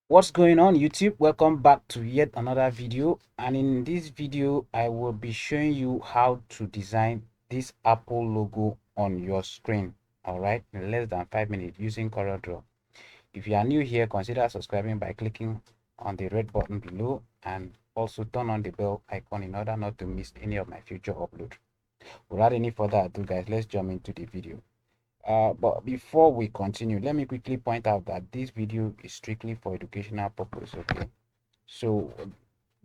What's going on, YouTube? Welcome back to yet another video, and in this video I will be showing you how to design this Apple logo on your screen, all right, in less than 5 minutes using CorelDraw. If you are new here, consider subscribing by clicking on the red button below and also turn on the bell icon in order not to miss any of my future uploads. Without any further ado, guys, let's jump into the video. But before we continue, let me quickly point out that this video is strictly for educational purpose. Okay, so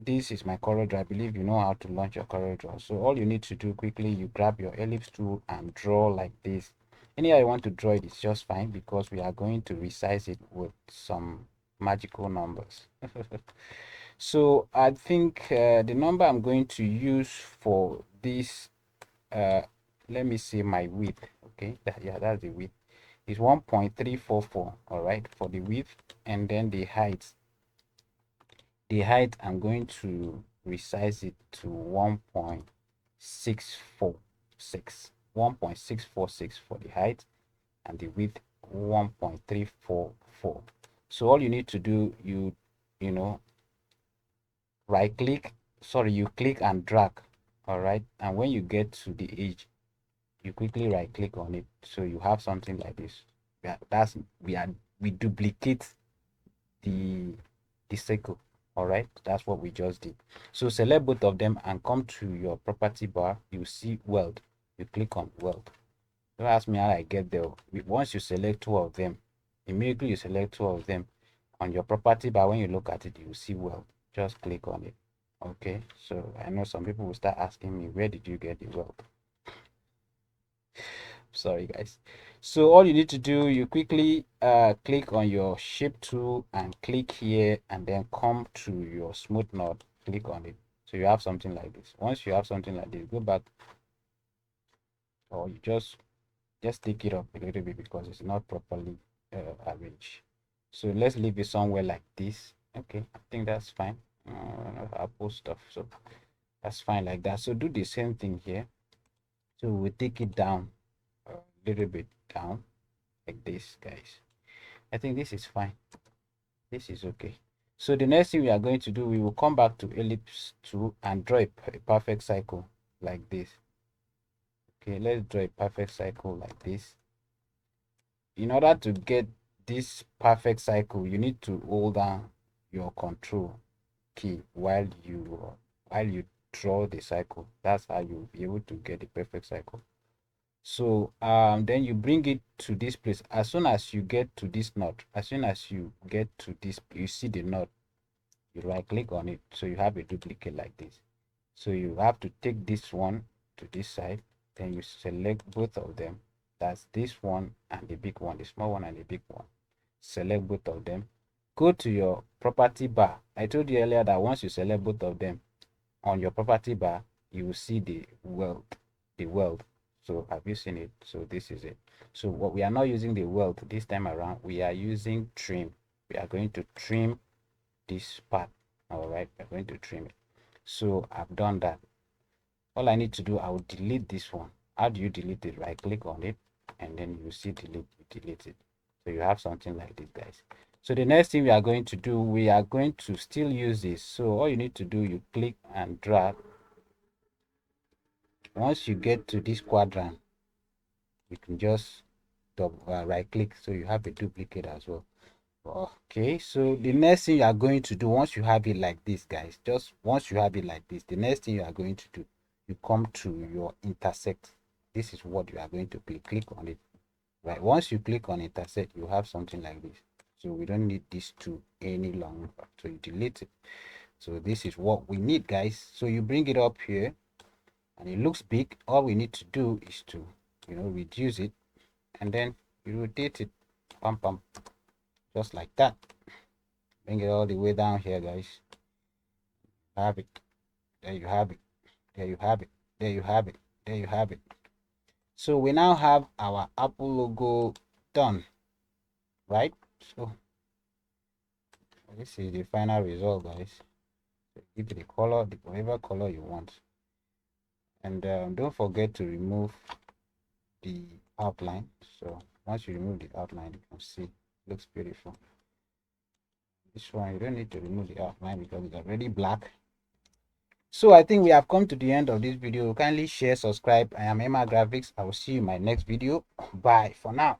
this is my CorelDraw. I believe you know how to launch your CorelDraw. So all you need to do quickly, you grab your ellipse tool and draw like this. Anyhow you want to draw it is just fine, because we are going to resize it with some magical numbers. So I think the number I'm going to use for this, uh let me see my width. Okay, yeah, that's the width, is 1.344. all right, for the width. And then the height I'm going to resize it to 1.646 for the height, and the width 1.344. So all you need to do, you know right click, sorry, you click and drag, all right, and when you get to the edge, you quickly right click on it, so you have something like this. Yeah, we duplicate the circle, all right. That's what we just did. So select both of them and come to your property bar. You see weld, you click on weld. Don't ask me how I get there. Once you select two of them, immediately you select two of them on your property bar, when you look at it, you see weld. Just click on it. Okay, so I know some people will start asking me, where did you get the weld? Sorry guys. So all you need to do, you quickly click on your shape tool and click here, and then come to your smooth node, click on it, so you have something like this. Once you have something like this, go back, or you just take it up a little bit because it's not properly arranged. So let's leave it somewhere like this. Okay, I think that's fine. Apple stuff, so that's fine like that. So do the same thing here. So we take it down a little bit down like this, guys. I think this is fine. This is okay. So the next thing we are going to do, we will come back to ellipse tool and draw a perfect cycle like this. Okay, let's draw a perfect cycle like this. In order to get this perfect cycle, you need to hold down your control key while you draw the cycle. That's how you'll be able to get the perfect cycle. So then you bring it to this place. As soon as you get to this knot, as soon as you get to this, you see the knot, you right click on it, so you have a duplicate like this. So you have to take this one to this side, then you select both of them. That's this one and the big one, the small one and the big one. Select both of them, go to your property bar. I told you earlier that once you select both of them on your property bar, you will see the weld. So have you seen it? So this is it. So what we are not using the weld this time around, we are using trim. We are going to trim this part. All right, we're going to trim it. So I've done that. All I need to do, I will delete this one. How do you delete it? Right click on it, and then you see delete, you delete it. So you have something like this, guys. So the next thing we are going to do, we are going to still use this. So all you need to do, you click and drag. Once you get to this quadrant, you can just right click, so you have a duplicate as well. Okay, so the next thing you are going to do, once you have it like this, guys, just once you have it like this, the next thing you are going to do, you come to your intersect. This is what you are going to click on it. Right, once you click on intersect, you have something like this. So we don't need this two any longer, so you delete it. So this is what we need, guys. So you bring it up here and it looks big. All we need to do is to reduce it, and then you rotate it, pump pump, just like that. Bring it all the way down here, guys. Have it. There you have it. There you have it. There you have it. There you have it. So we now have our Apple logo done, right? So this is the final result, guys. Give it the color, whatever color you want, and don't forget to remove the outline. So once you remove the outline, you can see it looks beautiful. This one, you don't need to remove the outline because it's already black. So I think we have come to the end of this video. Kindly share, subscribe. I am Emma Graphics. I will see you in my next video. Bye for now.